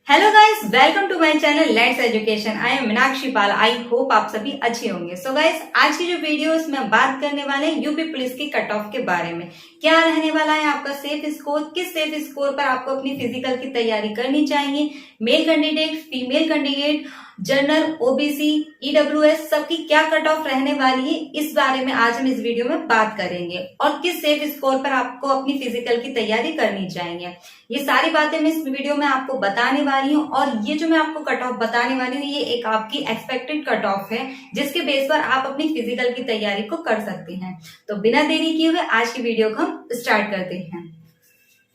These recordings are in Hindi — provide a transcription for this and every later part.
Hello guys, welcome to my channel let's education. I am Meenakshi Pal. I hope आप सभी अच्छे होंगे। सो गाइस, आज की जो वीडियो है उसमें बात करने वाले हैं यूपी पुलिस की कट ऑफ के बारे में। क्या रहने वाला है आपका सेफ स्कोर, किस सेफ स्कोर पर आपको अपनी फिजिकल की तैयारी करनी चाहिए, male candidate, female candidate, general, OBC, EWS, सबकी क्या कट ऑफ रहने वाली है, इस बारे में आज हम इस वीडियो में बात करेंगे। और किस सेफ स्कोर पर आपको अपनी फिजिकल की तैयारी करनी चाहिए, ये सारी बातें मैं इस वीडियो में आपको बताने वाली हूँ। और ये जो मैं आपको कट ऑफ बताने वाली हूँ, ये एक आपकी एक्सपेक्टेड कट ऑफ है, जिसके बेस पर आप अपनी फिजिकल की तैयारी को कर सकते हैं। तो बिना देरी किए हुए आज की वीडियो को हम स्टार्ट करते हैं।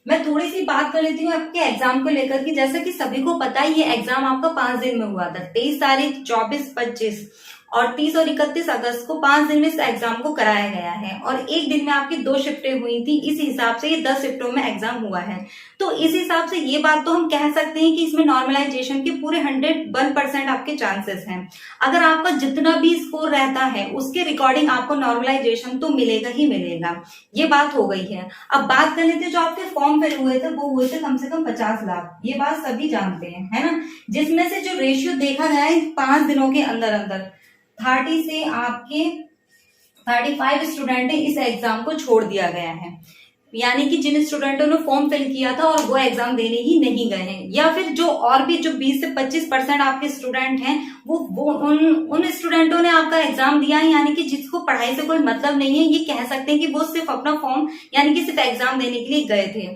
मैं थोड़ी सी बात कर लेती हूँ आपके एग्जाम को लेकर कि जैसा कि सभी को पता है, ये एग्जाम आपका 5 दिन में हुआ था। 23 तारीख, 24, 25 और 30 और 31 अगस्त को 5 दिन में इस एग्जाम को कराया गया है। और एक दिन में आपकी 2 शिफ्टें हुई थी, इस हिसाब से ये 10 शिफ्टों में एग्जाम हुआ है। तो इस हिसाब से ये बात तो हम कह सकते हैं कि इसमें नॉर्मलाइजेशन के पूरे 101% आपके चांसेस हैं। अगर आपका जितना भी स्कोर रहता है उसके रिकॉर्डिंग आपको नॉर्मलाइजेशन तो मिलेगा ही मिलेगा। ये बात हो गई है। अब बात कर लेते हैं, जो आपके फॉर्म फिल हुए थे वो हुए थे कम से कम 50 लाख। ये बात सभी जानते हैं, है ना। जिसमें से जो रेशियो देखा गया है 5 दिनों के अंदर अंदर 30 से आपके 35 स्टूडेंट इस एग्जाम को छोड़ दिया गया है। यानी कि जिन स्टूडेंटों ने फॉर्म फिल किया था और वो एग्जाम देने ही नहीं गए हैं, या फिर जो और भी जो 20 से 25% आपके स्टूडेंट हैं, वो उन स्टूडेंटों ने आपका एग्जाम दिया है। यानी कि जिसको पढ़ाई से कोई मतलब नहीं है, ये कह सकते हैं कि वो सिर्फ अपना फॉर्म यानी कि सिर्फ एग्जाम देने के लिए गए थे।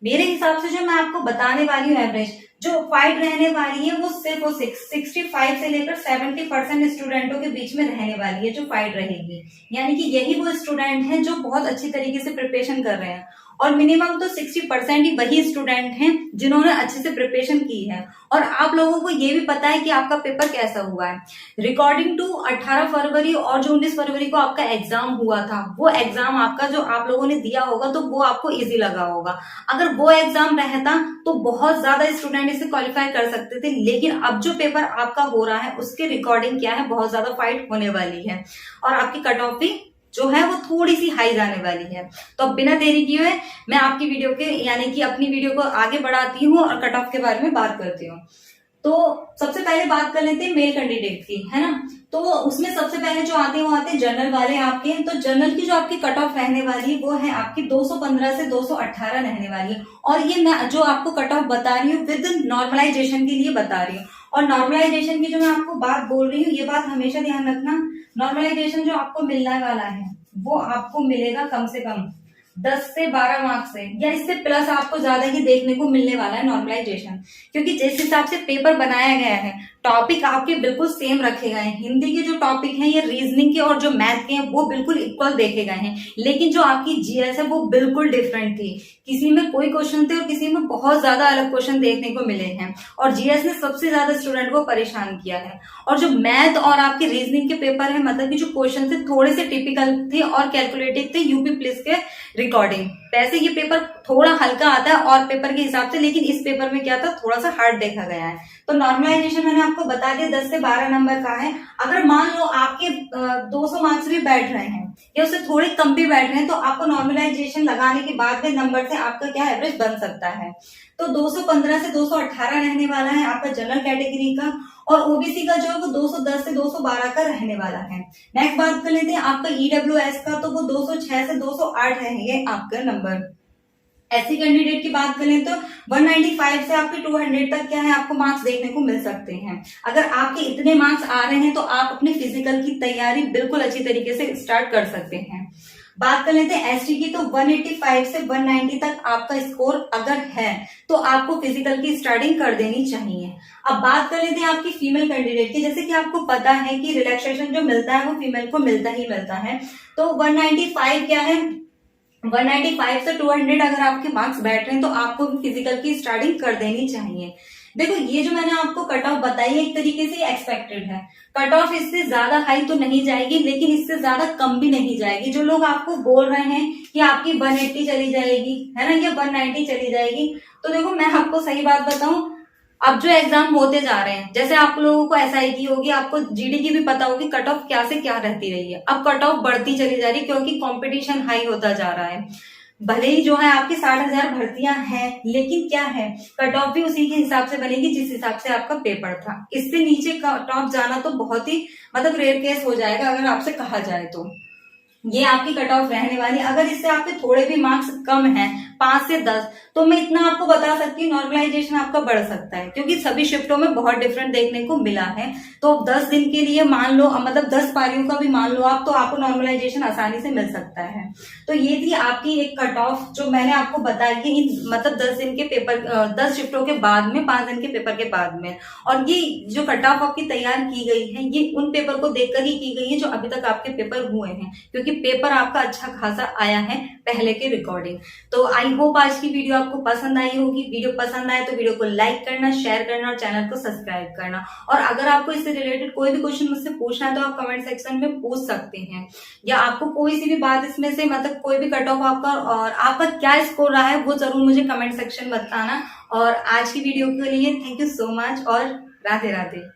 मेरे हिसाब से जो मैं आपको बताने वाली हूँ एवरेज जो फाइट रहने वाली है, वो सिर्फ 65 से लेकर 70% स्टूडेंटों के बीच में रहने वाली है जो फाइट रहेगी। यानी कि यही वो स्टूडेंट हैं जो बहुत अच्छी तरीके से प्रिपरेशन कर रहे हैं। और मिनिमम तो 60% ही वही स्टूडेंट हैं जिन्होंने अच्छे से प्रिपरेशन की है। और आप लोगों को ये भी पता है कि आपका पेपर कैसा हुआ है। रिकॉर्डिंग टू 18 फरवरी और जो 19 फरवरी को आपका एग्जाम हुआ था, वो एग्जाम आपका जो आप लोगों ने दिया होगा तो वो आपको इजी लगा होगा। अगर वो एग्जाम रहता तो बहुत ज्यादा स्टूडेंट इसे क्वालिफाई कर सकते थे। लेकिन अब जो पेपर आपका हो रहा है उसके रिकॉर्डिंग क्या है, बहुत ज्यादा फाइट होने वाली है और आपकी कट ऑफ भी जो है वो थोड़ी सी हाई जाने वाली है। तो अब बिना देरी किए मैं आपकी वीडियो के यानी कि अपनी वीडियो को आगे बढ़ाती हूँ और कट ऑफ के बारे में बात करती हूँ। तो सबसे पहले बात कर लेते हैं मेल कैंडिडेट की, है ना। तो उसमें सबसे पहले जो आते हैं वो आते हैं जनरल वाले आपके। तो जनरल की जो आपकी कट ऑफ रहने वाली है वो है आपकी 215 से 218 रहने वाली है। और ये मैं जो आपको कट ऑफ बता रही हूँ विद नॉर्मलाइजेशन के लिए बता रही हूँ। और नॉर्मलाइजेशन की जो मैं आपको बात बोल रही हूँ, ये बात हमेशा ध्यान रखना, नॉर्मलाइजेशन जो आपको मिलने वाला है वो आपको मिलेगा कम से कम 10 से 12 मार्क्स से, या इससे प्लस आपको ज्यादा ही देखने को मिलने वाला है नॉर्मलाइजेशन। क्योंकि जिस हिसाब से पेपर बनाया गया है, टॉपिक आपके बिल्कुल सेम रखे गए हैं। हिंदी के जो टॉपिक हैं, ये रीजनिंग के और जो मैथ के हैं वो बिल्कुल इक्वल देखे गए हैं। लेकिन जो आपकी जीएस है वो बिल्कुल डिफरेंट थी। किसी में कोई क्वेश्चन थे और किसी में बहुत ज्यादा अलग क्वेश्चन देखने को मिले हैं। और जीएस ने सबसे ज्यादा स्टूडेंट को परेशान किया है। और जो मैथ और आपके रीजनिंग के पेपर है, मतलब कि जो क्वेश्चन थे थोड़े से टिपिकल थे और कैलकुलेटिव थे यूपी पुलिस के रिकॉर्डिंग। वैसे ये पेपर थोड़ा हल्का आता है और पेपर के हिसाब से, लेकिन इस पेपर में क्या था, थोड़ा सा हार्ड देखा गया है। तो नॉर्मलाइजेशन मैंने आपको बता दिया 10 से 12 नंबर का है। अगर मान लो आपके 200 मार्क्स भी बैठ रहे हैं या उससे थोड़े कम भी बैठ रहे हैं, तो आपको नॉर्मलाइजेशन लगाने के बाद में नंबर से आपका क्या एवरेज बन सकता है। तो 215 से 218 रहने वाला है आपका जनरल कैटेगरी का। और ओबीसी का जो है वो 210 से 212 का रहने वाला है। नेक्स्ट बात कर लेते हैं आपका ईडब्ल्यूएस का, तो वो 206 से 208 रहेंगे आपका नंबर। एससी कैंडिडेट की बात करें तो 195 से आपके 200 तक क्या है आपको मार्क्स देखने को मिल सकते हैं। अगर आपके इतने मार्क्स आ रहे हैं तो आप अपने फिजिकल की तैयारी बिल्कुल अच्छी तरीके से स्टार्ट कर सकते हैं। बात कर लेते हैं एसटी की, तो 185 से 190 तक आपका स्कोर अगर है तो आपको फिजिकल की स्टार्टिंग कर देनी चाहिए। अब बात कर लेते हैं आपकी फीमेल कैंडिडेट की। जैसे कि आपको पता है कि रिलैक्सेशन जो मिलता है वो फीमेल को मिलता ही मिलता है। तो 195 क्या है, 195 से 200 अगर आपके मार्क्स बैठ रहे हैं तो आपको फिजिकल की स्टार्टिंग कर देनी चाहिए। देखो, ये जो मैंने आपको कट ऑफ बताई है एक तरीके से एक्सपेक्टेड है। कट ऑफ इससे ज्यादा हाई तो नहीं जाएगी, लेकिन इससे ज्यादा कम भी नहीं जाएगी। जो लोग आपको बोल रहे हैं कि आपकी 180 चली जाएगी, है ना, या 190 चली जाएगी, तो देखो मैं आपको सही बात बताऊं, अब जो एग्जाम होते जा रहे हैं, जैसे आप लोगों को एसआई की होगी, आपको जीडी की भी पता होगी, कट ऑफ क्या से क्या रहती रही है। अब कट ऑफ बढ़ती चली जा रही है क्योंकि कंपटीशन हाई होता जा रहा है। भले ही जो है आपकी 60,000 भर्तियां हैं, लेकिन क्या है, कट ऑफ भी उसी के हिसाब से बनेगी जिस हिसाब से आपका पेपर था। इससे नीचे कट ऑफ जाना तो बहुत ही मतलब रेयर केस हो जाएगा अगर आपसे कहा जाए तो। ये आपकी कट ऑफ रहने वाली। अगर इससे आपके थोड़े भी मार्क्स कम हैं, 5 से 10, तो मैं इतना आपको बता सकती हूँ नॉर्मलाइजेशन आपका बढ़ सकता है, क्योंकि सभी शिफ्टों में बहुत डिफरेंट देखने को मिला है। तो 10 दिन के लिए मान लो, मतलब 10 पारियों का भी मान लो आप, तो आपको नॉर्मलाइजेशन आसानी से मिल सकता है। तो ये थी आपकी एक कट ऑफ जो मैंने आपको बताई कि मतलब 10 दिन के पेपर, 10 शिफ्टों के बाद में, 5 दिन के पेपर के बाद में। और ये जो कट ऑफ आपकी तैयार की गई है, ये उन पेपर को देखकर ही की गई है जो अभी तक आपके पेपर हुए हैं, क्योंकि पेपर आपका अच्छा खासा आया है पहले के रिकॉर्डिंग। तो आई होप आज की वीडियो आपको पसंद आई होगी। वीडियो पसंद आए तो वीडियो को लाइक करना, शेयर करना और चैनल को सब्सक्राइब करना। और अगर आपको इससे रिलेटेड कोई भी क्वेश्चन मुझसे पूछना है तो आप कमेंट सेक्शन में पूछ सकते हैं, या आपको कोई सी भी बात इसमें से, मतलब कोई भी कट ऑफ आपका और आपका क्या स्कोर रहा है, वो जरूर मुझे कमेंट सेक्शन में बताना। और आज की वीडियो के लिए थैंक यू सो मच और राधे राधे।